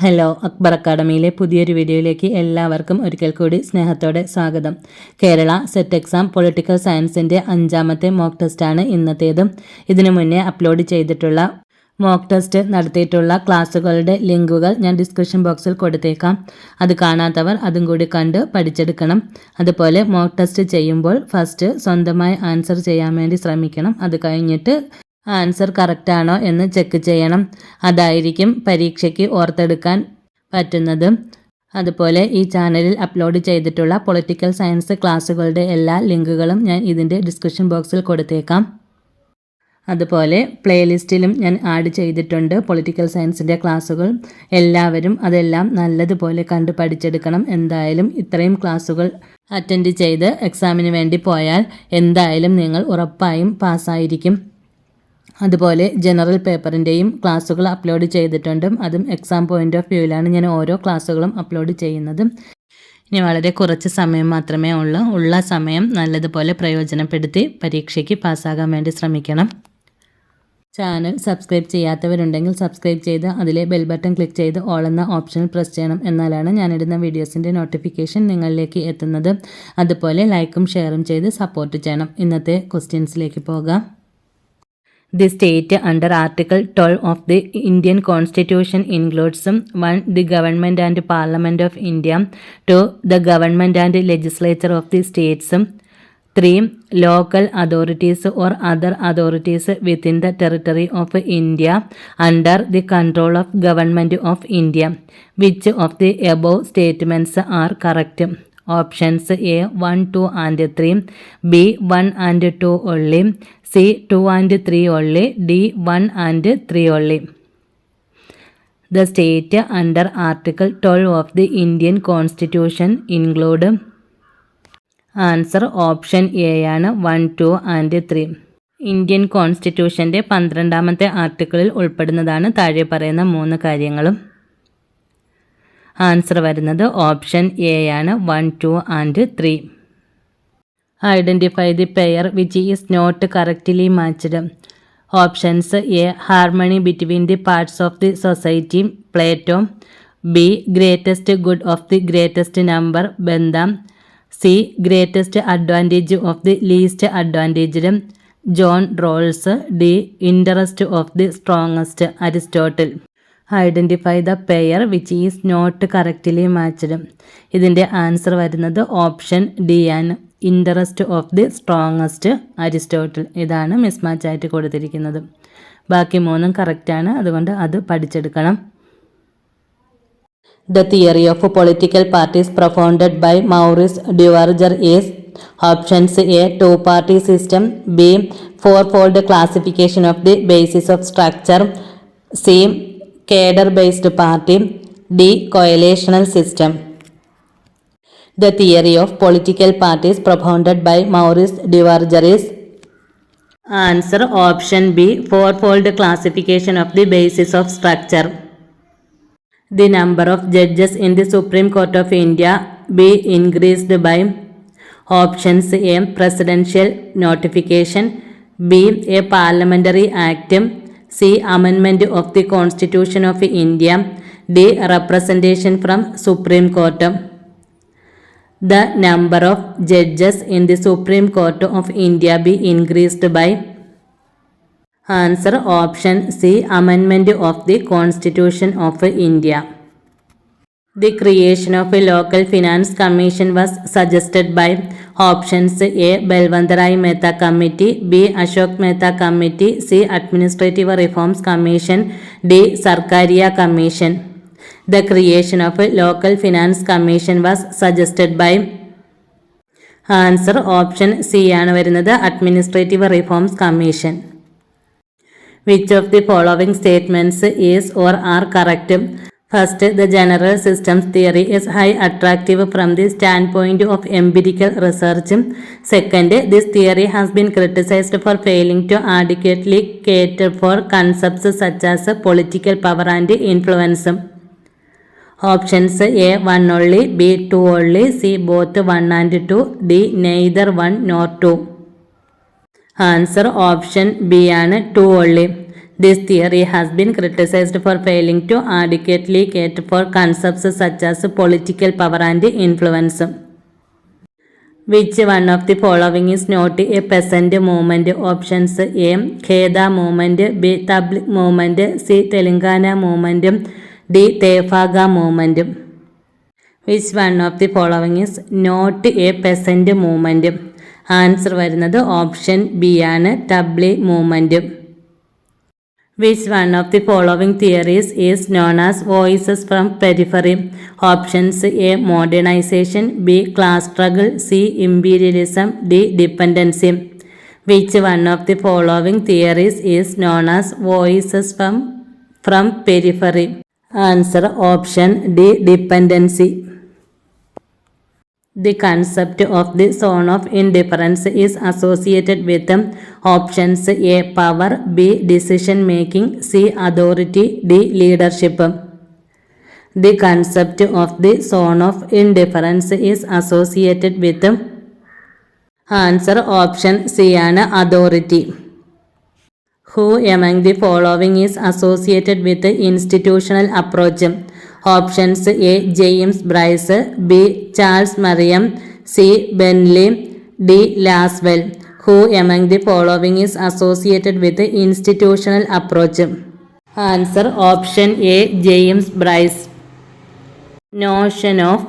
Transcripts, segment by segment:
Hello, Akbar അക്കാഡമിയിലെ പുതിയൊരു വീഡിയോയിലേക്ക് എല്ലാവർക്കും ഒരിക്കൽ കൂടി സ്നേഹത്തോടെ സ്വാഗതം. കേരള സെറ്റ് എക്സാം പൊളിറ്റിക്കൽ സയൻസിൻ്റെ 5ാമത്തെ മോക്ക് ടെസ്റ്റാണ് ഇന്നത്തേത്. ഇതിനു മുന്നേ അപ്ലോഡ് ചെയ്തിട്ടുള്ള മോക്ക് ടെസ്റ്റ് നടത്തിയിട്ടുള്ള ക്ലാസ്സുകളുടെ ലിങ്കുകൾ ഞാൻ ഡിസ്ക്രിപ്ഷൻ ബോക്സിൽ കൊടുത്തേക്കാം. അത് കാണാത്തവർ അതും കൂടി കണ്ട് പഠിച്ചെടുക്കണം. അതുപോലെ മോക്ക് ടെസ്റ്റ് ചെയ്യുമ്പോൾ ഫസ്റ്റ് സ്വന്തമായി ആൻസർ ചെയ്യാൻ വേണ്ടി ശ്രമിക്കണം. അത് കഴിഞ്ഞിട്ട് ആൻസർ കറക്റ്റാണോ എന്ന് ചെക്ക് ചെയ്യണം. അതായിരിക്കും പരീക്ഷയ്ക്ക് ഓർത്തെടുക്കാൻ പറ്റുന്നത്. അതുപോലെ ഈ ചാനലിൽ അപ്ലോഡ് ചെയ്തിട്ടുള്ള പൊളിറ്റിക്കൽ സയൻസ് ക്ലാസ്സുകളുടെ എല്ലാ ലിങ്കുകളും ഞാൻ ഇതിൻ്റെ ഡിസ്ക്രിപ്ഷൻ ബോക്സിൽ കൊടുത്തേക്കാം. അതുപോലെ പ്ലേലിസ്റ്റിലും ഞാൻ ആഡ് ചെയ്തിട്ടുണ്ട് പൊളിറ്റിക്കൽ സയൻസിൻ്റെ ക്ലാസ്സുകൾ. എല്ലാവരും അതെല്ലാം നല്ലതുപോലെ കണ്ട് പഠിച്ചെടുക്കണം. എന്തായാലും ഇത്രയും ക്ലാസ്സുകൾ അറ്റൻഡ് ചെയ്ത് എക്സാമിന് വേണ്ടി പോയാൽ എന്തായാലും നിങ്ങൾ ഉറപ്പായും പാസ്സായിരിക്കും. അതുപോലെ ജനറൽ പേപ്പറിൻ്റെയും ക്ലാസ്സുകൾ അപ്ലോഡ് ചെയ്തിട്ടുണ്ട്. അതും എക്സാം പോയിൻ്റ് ഓഫ് വ്യൂവിലാണ് ഞാൻ ഓരോ ക്ലാസ്സുകളും അപ്ലോഡ് ചെയ്യുന്നത്. ഇനി വളരെ കുറച്ച് സമയം മാത്രമേ ഉള്ള സമയം നല്ലതുപോലെ പ്രയോജനപ്പെടുത്തി പരീക്ഷയ്ക്ക് പാസ്സാകാൻ വേണ്ടി ശ്രമിക്കണം. ചാനൽ സബ്സ്ക്രൈബ് ചെയ്യാത്തവരുണ്ടെങ്കിൽ സബ്സ്ക്രൈബ് ചെയ്ത് അതിലെ ബെൽ ബട്ടൺ ക്ലിക്ക് ചെയ്ത് ഓൾ എന്ന ഓപ്ഷനിൽ പ്രസ് ചെയ്യണം. എന്നാലാണ് ഞാനിടുന്ന വീഡിയോസിൻ്റെ നോട്ടിഫിക്കേഷൻ നിങ്ങളിലേക്ക് എത്തുന്നത്. അതുപോലെ ലൈക്കും ഷെയറും ചെയ്ത് സപ്പോർട്ട് ചെയ്യണം. ഇന്നത്തെ ക്വസ്റ്റ്യൻസിലേക്ക് പോകാം. The state under Article 12 of the Indian Constitution includes 1. The Government and Parliament of India. 2. The Government and Legislature of the States. 3. Local authorities or other authorities within the territory of India under the control of Government of India. Which of the above statements are correct? Options A 1, 2 and 3, B 1 and 2 only, C 2 and 3 only, D 1 and 3 only. The state under Article 12 of the Indian Constitution include. Answer option A ആണ് 1, 2 and 3. Indian കോൺസ്റ്റിറ്റ്യൂഷൻ്റെ 12ാമത്തെ ആർട്ടിക്കിളിൽ ഉൾപ്പെടുന്നതാണ് താഴെ പറയുന്ന 3 കാര്യങ്ങളും. Answer വരുന്നത് option A ആണ് 1, 2 and 3. Identify the pair which is not correctly matched. Options A harmony between the parts of the society Plato, B greatest good of the greatest number Bentham, C greatest advantage of the least advantaged John Rawls, D interest of the strongest Aristotle. Identify the pair which is not correctly matched. ഇതിൻ്റെ answer വരുന്നത് option D ആണ്, interest of the strongest Aristotle. ഇതാണ് mismatch ആയിട്ട് കൊടുത്തിരിക്കുന്നത്. ബാക്കി 3 കറക്റ്റാണ്, അതുകൊണ്ട് അത് പഠിച്ചെടുക്കണം. The theory of political parties propounded by Maurice Duverger is. Options A 2-party system, B 4-fold classification of the basis of structure, C cadre based party, D coalitional system. The theory of political parties propounded by Maurice Duverger is. Answer option B 4-fold classification of the basis of structure. The number of judges in the Supreme Court of India be increased by. Options A presidential notification, B a parliamentary act, C amendment of the Constitution of India, D representation from Supreme Court. The number of judges in the Supreme Court of India be increased by. Answer option C amendment of the Constitution of India. The creation of a local finance commission was suggested by. Options A Balwantarai Mehta Committee, B Ashok Mehta Committee, C Administrative Reforms Commission, D Sarkaria Commission. The creation of a local finance commission was suggested by. Answer option C ആണ് വരുന്നത്, Administrative Reforms Commission. Which of the following statements is or are correct? First, the general systems theory is highly attractive from the standpoint of empirical research. Second, this theory has been criticized for failing to adequately cater for concepts such as political power and influence. Options A 1 only, B 2 only, C both 1 and 2, D neither 1 nor 2. Answer option B ആണ് 2 only. This theory has been criticized for failing to adequately cater for concepts such as political power and influence. Which one of the following is not a peasant movement? Options: A. Kheda movement, B. Tabligh movement, C. Telangana movement, D. Tefaga movement. Which one of the following is not a peasant movement? Answer വരുന്നത് option B ആണ്, Tabligh movement. Which one of the following theories is known as voices from periphery? Options: A. Modernization, B. Class struggle, C. Imperialism, D. Dependency. Which one of the following theories is known as voices from periphery? Answer option D. Dependency. The concept of the zone of indifference is associated with options: A. Power, B. Decision making, C. Authority, D. Leadership. The concept of the zone of indifference is associated with answer option C ആണ്, authority. Who among the following is associated with the institutional approach? Options: A. James Bryce, B. Charles Merriam, C. Bentley, D. Laswell. Who among the following is associated with the institutional approach? Answer option A. James Bryce. Notion of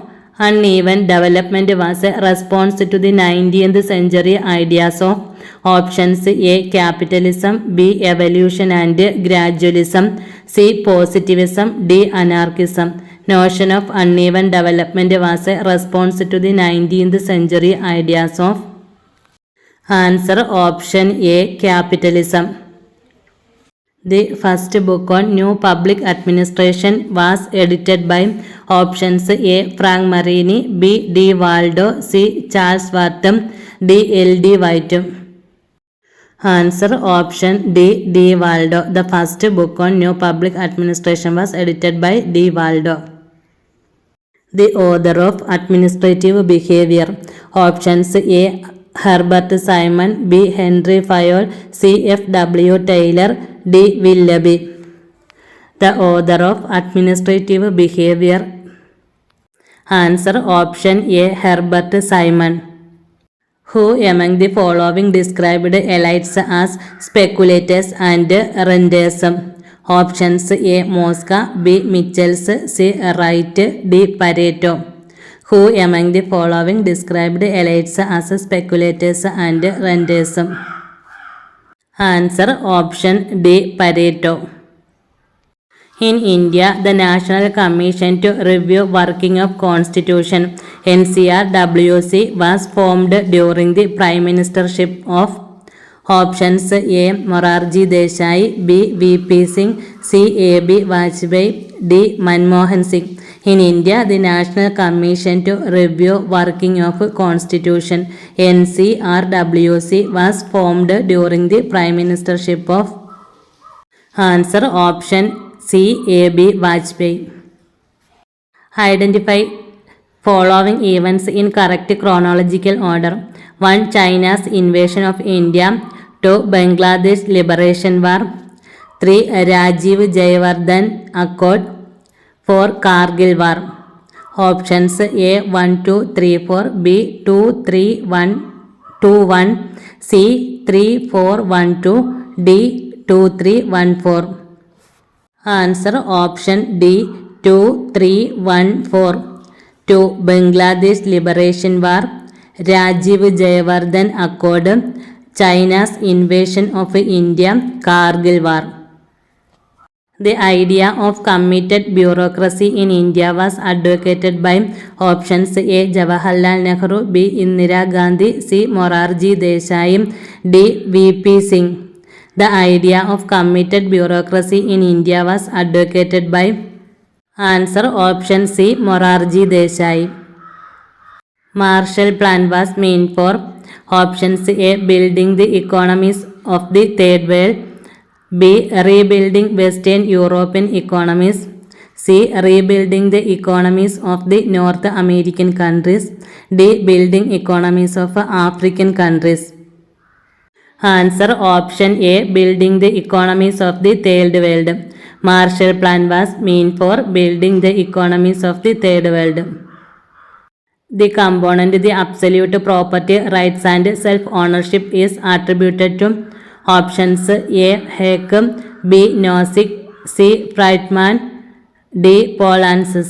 uneven development was a response to the 19th century ideas of options: A. Capitalism, B. Evolution and gradualism, C. Positivism, D. Anarchism. Notion of uneven development was a response to the 19th century ideas of answer option A. Capitalism. The first book on New Public Administration was edited by options: A. Frank Marini, B. D. Waldo, C. Charles Wharton, D. L. D. White. Answer option D. D. Waldo. The first book on New Public Administration was edited by D. Waldo. The author of Administrative Behavior. Options: A. Herbert Simon, B. Henry Fayol, C. F. W. Taylor, D. Willoughby. The author of Administrative Behavior. Answer option A. Herbert Simon. Who among the following described elites as speculators and renters? Options: A. Mosca, B. Michels, C. Wright, D. Pareto. Who among the following described elites as speculators and renters? Answer option D. Pareto. In India, the National Commission to Review Working of Constitution (NCRWC) was formed during the Prime Ministership of options: A. Morarji Desai, B. V.P. Singh, C. A.B. Vajpayee, D. Manmohan Singh. In India, the National Commission to Review Working of Constitution (NCRWC) was formed during the Prime Ministership of answer option C. A.B. Vajpayee. Identify following events in correct chronological order. 1. China's invasion of India. 2. Bangladesh Liberation War. 3. Rajiv Jayawardene Accord. 4. Kargil War. Options: A. 1, 2, 3, 4, B. 2, 3, 1, 2, 1, C. 3, 4, 1, 2, D. 2, 3, 1, 4. Answer option D. 2, 3, 1, 4. 2. Bangladesh Liberation War, Rajiv Jayawardene Accord, China's invasion of India, Kargil War. The idea of committed bureaucracy in India was advocated by options: A. Jawaharlal Nehru, B. Indira Gandhi, C. Morarji Desai, D. V.P. Singh. The idea of committed bureaucracy in India was advocated by answer option C. Morarji Desai. Marshall Plan was meant for options: A. Building the economies of the Third World, B. Rebuilding Western European economies, C. Rebuilding the economies of the North American countries, D. Building economies of African countries. Answer option A building the economies of the third world. Marshall plan was mean for building the economies of the third world. The component the absolute property rights and self ownership is attributed to options A. Hayek, B. Nozick, C. Friedman, D. Polanyi.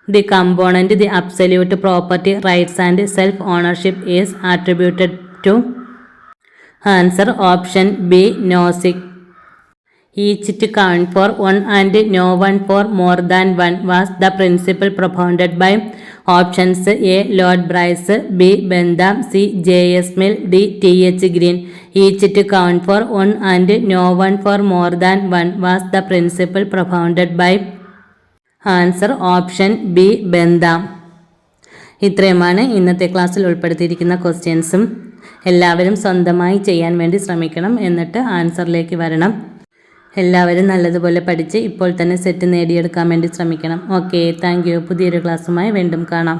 The component the absolute property rights and self ownership is attributed to answer option B. Nozick. Each to count for one and no one for more than one was the principle propounded by options A. Lord Bryce, B. Bentham, C. J.S. Mill, D. T.H. Green. Each to count for one and no one for more than one was the principle propounded by answer option B. Bentham. ഇത്രയുമാണ് ഇന്നത്തെ ക്ലാസ്സിൽ ഉൾപ്പെടുത്തിയിരിക്കുന്ന ക്വസ്റ്റ്യൻസും. എല്ലാവരും സ്വന്തമായി ചെയ്യാൻ വേണ്ടി ശ്രമിക്കണം, എന്നിട്ട് ആൻസറിലേക്ക് വരണം. എല്ലാവരും നല്ലതുപോലെ പഠിച്ച് ഇപ്പോൾ തന്നെ സെറ്റ് നേടിയെടുക്കാൻ വേണ്ടി ശ്രമിക്കണം. Okay, thank you. പുതിയൊരു ക്ലാസ്സുമായി വീണ്ടും കാണാം.